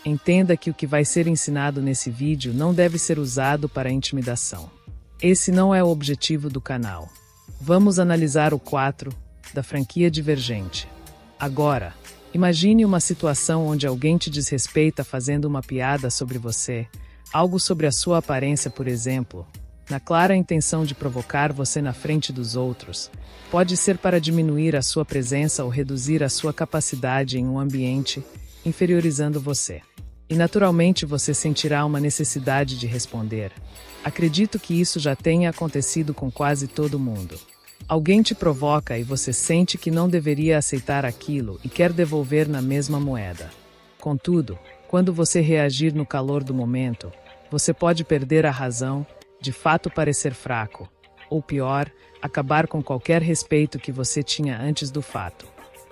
Entenda que o que vai ser ensinado nesse vídeo não deve ser usado para intimidação. Esse não é o objetivo do canal. Vamos analisar o 4 da franquia Divergente. Agora, imagine uma situação onde alguém te desrespeita fazendo uma piada sobre você, algo sobre a sua aparência, por exemplo, na clara intenção de provocar você na frente dos outros. Pode ser para diminuir a sua presença ou reduzir a sua capacidade em um ambiente, inferiorizando você. E naturalmente você sentirá uma necessidade de responder. Acredito que isso já tenha acontecido com quase todo mundo. Alguém te provoca e você sente que não deveria aceitar aquilo e quer devolver na mesma moeda. Contudo, quando você reagir no calor do momento, você pode perder a razão, de fato parecer fraco, ou pior, acabar com qualquer respeito que você tinha antes do fato.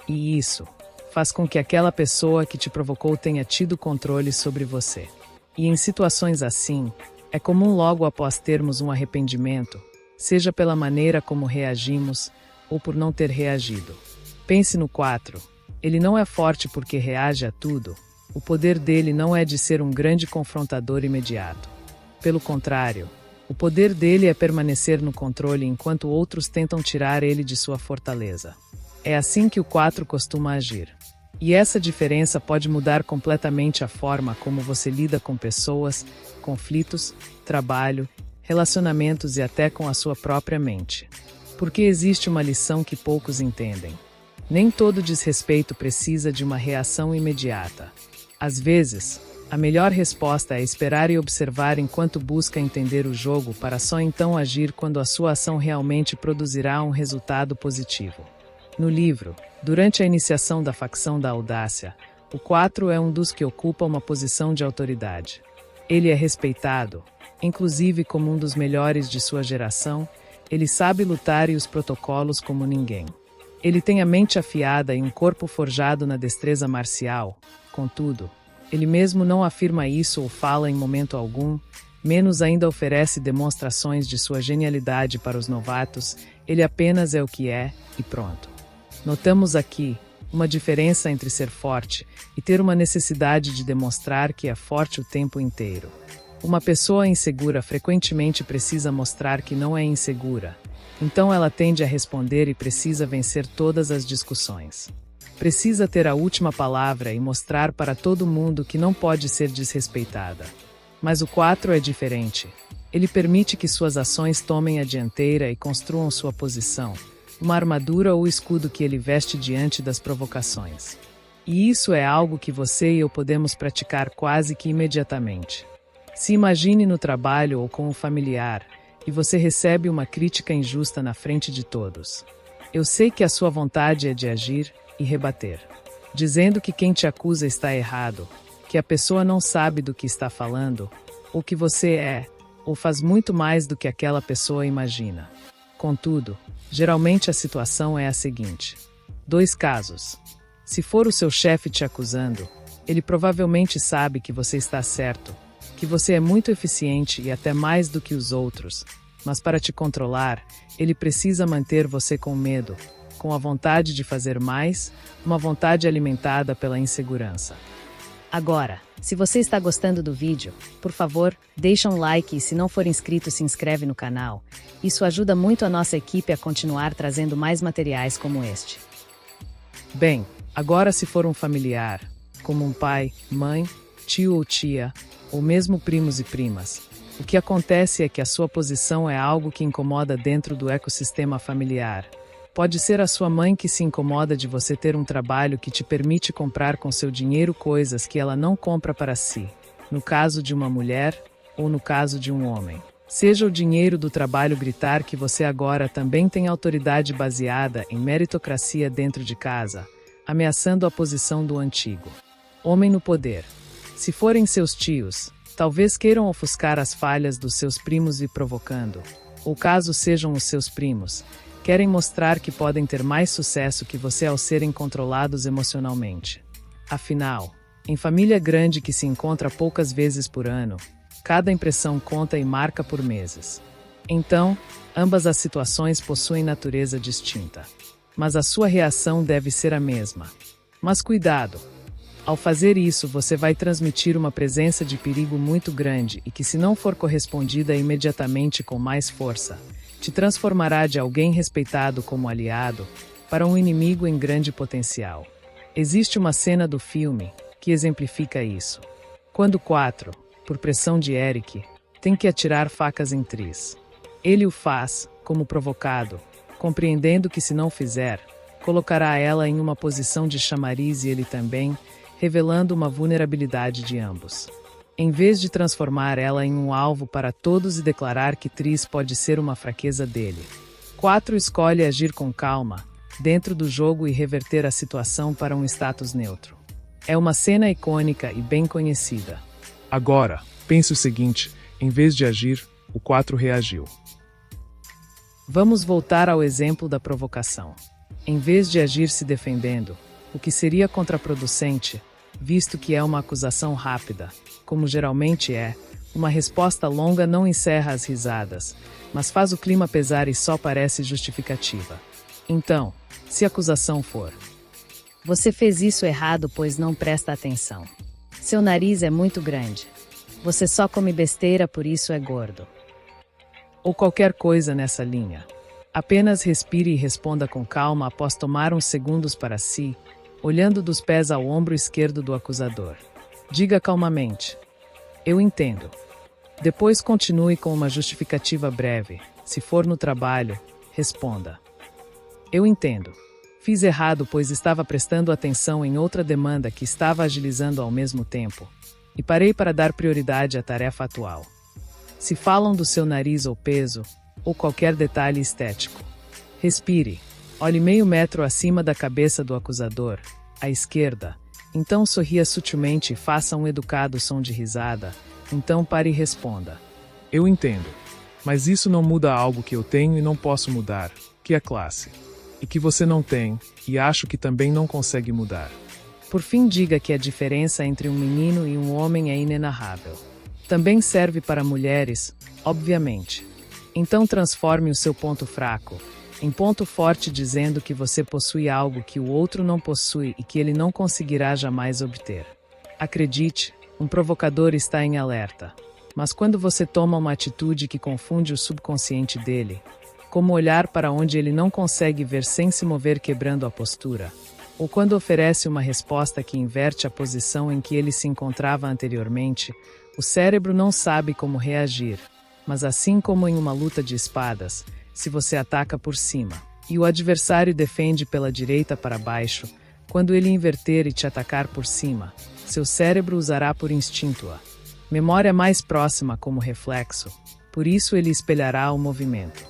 E isso faz com que aquela pessoa que te provocou tenha tido controle sobre você. E em situações assim, é comum logo após termos um arrependimento, seja pela maneira como reagimos ou por não ter reagido. Pense no 4. Ele não é forte porque reage a tudo. O poder dele não é de ser um grande confrontador imediato. Pelo contrário, o poder dele é permanecer no controle enquanto outros tentam tirar ele de sua fortaleza. É assim que o 4 costuma agir. E essa diferença pode mudar completamente a forma como você lida com pessoas, conflitos, trabalho, relacionamentos e até com a sua própria mente. Porque existe uma lição que poucos entendem. Nem todo desrespeito precisa de uma reação imediata. Às vezes, a melhor resposta é esperar e observar enquanto busca entender o jogo para só então agir quando a sua ação realmente produzirá um resultado positivo. No livro, durante a iniciação da facção da audácia, o 4 é um dos que ocupa uma posição de autoridade. Ele é respeitado, inclusive como um dos melhores de sua geração. Ele sabe lutar e os protocolos como ninguém. Ele tem a mente afiada e um corpo forjado na destreza marcial. Contudo, ele mesmo não afirma isso ou fala em momento algum, menos ainda oferece demonstrações de sua genialidade para os novatos. Ele apenas é o que é, e pronto. Notamos aqui uma diferença entre ser forte e ter uma necessidade de demonstrar que é forte o tempo inteiro. Uma pessoa insegura frequentemente precisa mostrar que não é insegura. Então ela tende a responder e precisa vencer todas as discussões. Precisa ter a última palavra e mostrar para todo mundo que não pode ser desrespeitada. Mas o 4 é diferente. Ele permite que suas ações tomem a dianteira e construam sua posição, uma armadura ou escudo que ele veste diante das provocações. E isso é algo que você e eu podemos praticar quase que imediatamente. Se imagine no trabalho ou com um familiar, e você recebe uma crítica injusta na frente de todos. Eu sei que a sua vontade é de agir e rebater, dizendo que quem te acusa está errado, que a pessoa não sabe do que está falando, ou que você é, ou faz muito mais do que aquela pessoa imagina. Contudo, geralmente a situação é a seguinte. 2 casos. Se for o seu chefe te acusando, ele provavelmente sabe que você está certo, que você é muito eficiente e até mais do que os outros, mas para te controlar, ele precisa manter você com medo, com a vontade de fazer mais, uma vontade alimentada pela insegurança. Agora, se você está gostando do vídeo, por favor, deixa um like e se não for inscrito, se inscreve no canal. Isso ajuda muito a nossa equipe a continuar trazendo mais materiais como este. Bem, agora se for um familiar, como um pai, mãe, tio ou tia, ou mesmo primos e primas, o que acontece é que a sua posição é algo que incomoda dentro do ecossistema familiar. Pode ser a sua mãe que se incomoda de você ter um trabalho que te permite comprar com seu dinheiro coisas que ela não compra para si, no caso de uma mulher, ou no caso de um homem. Seja o dinheiro do trabalho gritar que você agora também tem autoridade baseada em meritocracia dentro de casa, ameaçando a posição do antigo homem no poder. Se forem seus tios, talvez queiram ofuscar as falhas dos seus primos e provocando, ou caso sejam os seus primos, querem mostrar que podem ter mais sucesso que você ao serem controlados emocionalmente. Afinal, em família grande que se encontra poucas vezes por ano, cada impressão conta e marca por meses. Então, ambas as situações possuem natureza distinta. Mas a sua reação deve ser a mesma. Mas cuidado! Ao fazer isso, você vai transmitir uma presença de perigo muito grande e que, se não for correspondida imediatamente com mais força, te transformará de alguém respeitado como aliado para um inimigo em grande potencial. Existe uma cena do filme que exemplifica isso. Quando 4, por pressão de Eric, tem que atirar facas em Tris. Ele o faz, como provocado, compreendendo que se não fizer, colocará ela em uma posição de chamariz e ele também, revelando uma vulnerabilidade de ambos. Em vez de transformar ela em um alvo para todos e declarar que Tris pode ser uma fraqueza dele, 4 escolhe agir com calma, dentro do jogo e reverter a situação para um status neutro. É uma cena icônica e bem conhecida. Agora, pense o seguinte, em vez de agir, o 4 reagiu. Vamos voltar ao exemplo da provocação. Em vez de agir se defendendo, o que seria contraproducente, visto que é uma acusação rápida, como geralmente é, uma resposta longa não encerra as risadas, mas faz o clima pesar e só parece justificativa. Então, se a acusação for: Você fez isso errado pois não presta atenção. Seu nariz é muito grande. Você só come besteira por isso é gordo. Ou qualquer coisa nessa linha. Apenas respire e responda com calma após tomar uns segundos para si, olhando dos pés ao ombro esquerdo do acusador. Diga calmamente: Eu entendo. Depois continue com uma justificativa breve. Se for no trabalho, responda: Eu entendo. Fiz errado pois estava prestando atenção em outra demanda que estava agilizando ao mesmo tempo, e parei para dar prioridade à tarefa atual. Se falam do seu nariz ou peso, ou qualquer detalhe estético, respire, olhe meio metro acima da cabeça do acusador, à esquerda, então sorria sutilmente e faça um educado som de risada, então pare e responda: Eu entendo, mas isso não muda algo que eu tenho e não posso mudar, que é classe. E que você não tem, e acho que também não consegue mudar. Por fim, diga que a diferença entre um menino e um homem é inenarrável. Também serve para mulheres, obviamente. Então transforme o seu ponto fraco em ponto forte, dizendo que você possui algo que o outro não possui e que ele não conseguirá jamais obter. Acredite, um provocador está em alerta. Mas quando você toma uma atitude que confunde o subconsciente dele, como olhar para onde ele não consegue ver sem se mover quebrando a postura, ou quando oferece uma resposta que inverte a posição em que ele se encontrava anteriormente, o cérebro não sabe como reagir, mas assim como em uma luta de espadas, se você ataca por cima, e o adversário defende pela direita para baixo, quando ele inverter e te atacar por cima, seu cérebro usará por instinto a memória mais próxima como reflexo, por isso ele espelhará o movimento.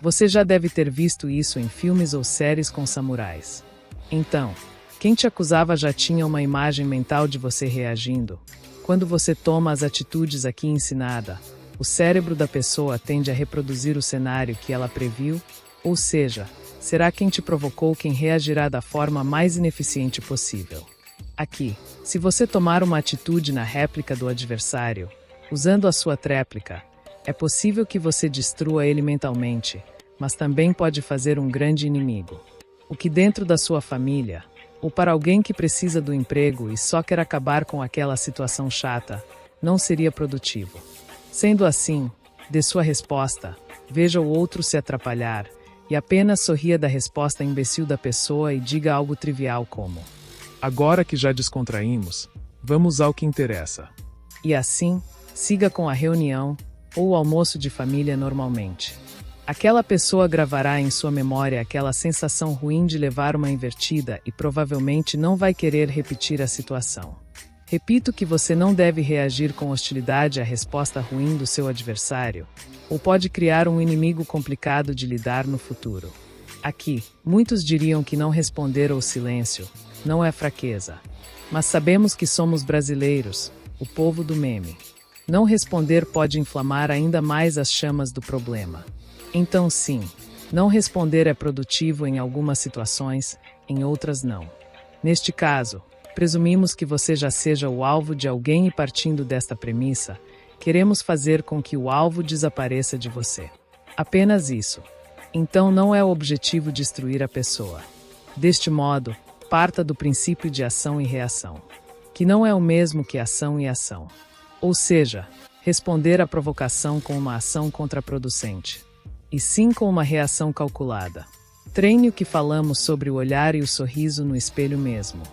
Você já deve ter visto isso em filmes ou séries com samurais. Então, quem te acusava já tinha uma imagem mental de você reagindo. Quando você toma as atitudes aqui ensinada, o cérebro da pessoa tende a reproduzir o cenário que ela previu, ou seja, será quem te provocou quem reagirá da forma mais ineficiente possível. Aqui, se você tomar uma atitude na réplica do adversário, usando a sua tréplica, é possível que você destrua ele mentalmente, mas também pode fazer um grande inimigo. O que dentro da sua família, ou para alguém que precisa do emprego e só quer acabar com aquela situação chata, não seria produtivo. Sendo assim, dê sua resposta, veja o outro se atrapalhar, e apenas sorria da resposta imbecil da pessoa e diga algo trivial como: Agora que já descontraímos, vamos ao que interessa. E assim, siga com a reunião, ou o almoço de família normalmente. Aquela pessoa gravará em sua memória aquela sensação ruim de levar uma invertida e provavelmente não vai querer repetir a situação. Repito que você não deve reagir com hostilidade à resposta ruim do seu adversário, ou pode criar um inimigo complicado de lidar no futuro. Aqui, muitos diriam que não responder ou silêncio não é fraqueza. Mas sabemos que somos brasileiros, o povo do meme. Não responder pode inflamar ainda mais as chamas do problema. Então sim, não responder é produtivo em algumas situações, em outras não. Neste caso, presumimos que você já seja o alvo de alguém e partindo desta premissa, queremos fazer com que o alvo desapareça de você. Apenas isso. Então não é o objetivo destruir a pessoa. Deste modo, parta do princípio de ação e reação. que não é o mesmo que ação e ação. Ou seja, responder à provocação com uma ação contraproducente, e sim com uma reação calculada. Treine o que falamos sobre o olhar e o sorriso no espelho mesmo.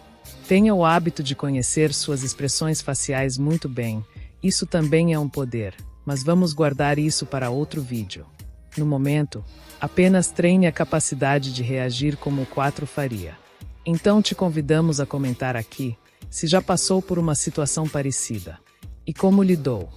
Tenha o hábito de conhecer suas expressões faciais muito bem, isso também é um poder, mas vamos guardar isso para outro vídeo. No momento, apenas treine a capacidade de reagir como o 4 faria. Então te convidamos a comentar aqui se já passou por uma situação parecida e como lidou.